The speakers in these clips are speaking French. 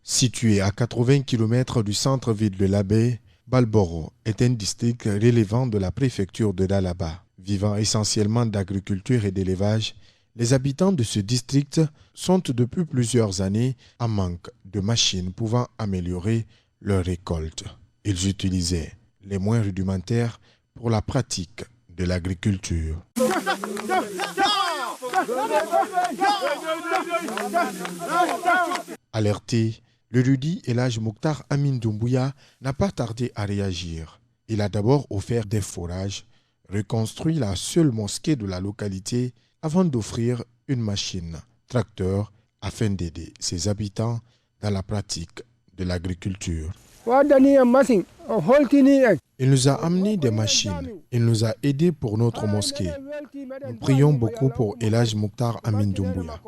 Situé à 80 km du centre-ville de l'Abbé, Balboro est un district relevant de la préfecture de Dalaba. Vivant essentiellement d'agriculture et d'élevage, les habitants de ce district sont depuis plusieurs années en manque de machines pouvant améliorer leur récolte. Ils utilisaient les moyens rudimentaires pour la pratique de l'agriculture. Alerté, l'érudit Elhadj Mokhtar Amin Doumbouya n'a pas tardé à réagir. Il a d'abord offert des forages, reconstruit la seule mosquée de la localité avant d'offrir une machine, tracteur, afin d'aider ses habitants dans la pratique de l'agriculture. Il nous a amené des machines, il nous a aidés pour notre mosquée. Nous prions beaucoup pour Elhadj Mokhtar Amin Doumbouya.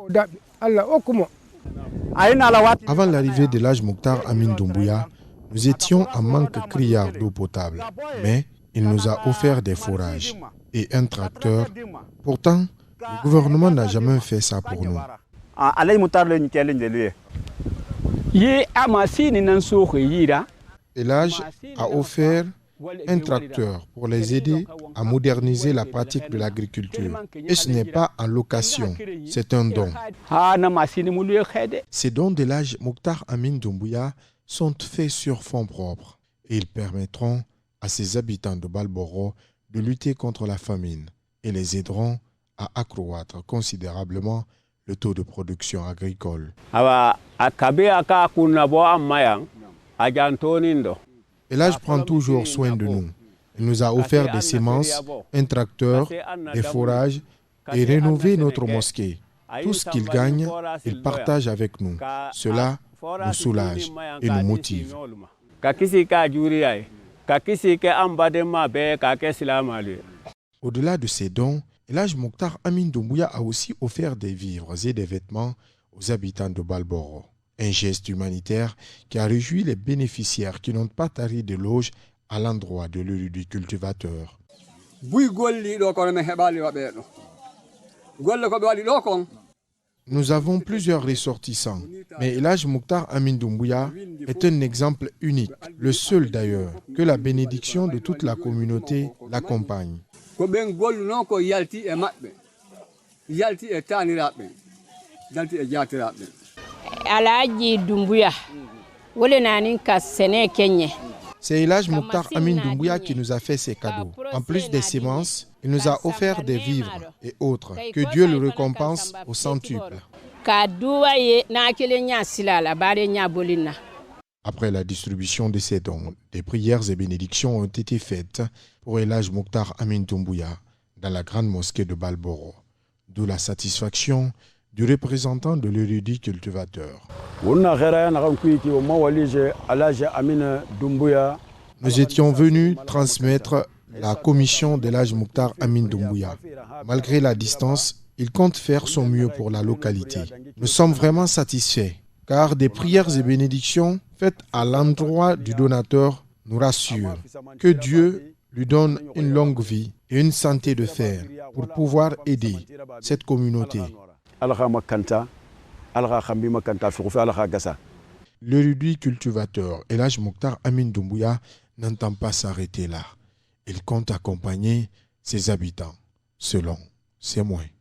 Avant l'arrivée d'Elhadj Mokhtar Amin Doumbouya, nous étions en manque criard d'eau potable, mais il nous a offert des forages et un tracteur. Pourtant, le gouvernement n'a jamais fait ça pour nous. Elhadj a offert un tracteur pour les aider à moderniser la pratique de l'agriculture. Et ce n'est pas en location, c'est un don. Ces dons d'Elhadj Mokhtar Amin Doumbouya sont faits sur fonds propres et ils permettront à ses habitants de Balboro de lutter contre la famine et les aideront à accroître considérablement le taux de production agricole. Elhadj prend toujours soin de nous. Il nous a offert des semences, un tracteur, des forages et rénové notre mosquée. Tout ce qu'il gagne, il partage avec nous. Cela nous soulage et nous motive. Au-delà de ces dons, Elhadj Mokhtar Amin Doumbouya a aussi offert des vivres et des vêtements aux habitants de Balboro. Un geste humanitaire qui a réjoui les bénéficiaires qui n'ont pas tari d'éloges à l'endroit de l'érudit cultivateur. Nous avons plusieurs ressortissants, mais Elhadj Mokhtar Amin Doumbouya est un exemple unique, le seul d'ailleurs, que la bénédiction de toute la communauté l'accompagne. C'est Elhadj Mokhtar Amin Doumbouya qui nous a fait ces cadeaux. En plus des semences, il nous a offert des vivres et autres. Que Dieu le récompense au centuple. Après la distribution de ces dons, des prières et bénédictions ont été faites pour Elhadj Mokhtar Amin Doumbouya dans la grande mosquée de Balboro. D'où la satisfaction du représentant de l'érudit cultivateur. Nous étions venus transmettre la commission d'Elhadj Mokhtar Amin Doumbouya. Malgré la distance, il compte faire son mieux pour la localité. Nous sommes vraiment satisfaits, car des prières et bénédictions faites à l'endroit du donateur nous rassurent. Que Dieu lui donne une longue vie et une santé de fer pour pouvoir aider cette communauté. L'érudit cultivateur Elhadj Mokhtar Amin Doumbouya n'entend pas s'arrêter là. Il compte accompagner ses habitants selon ses moyens.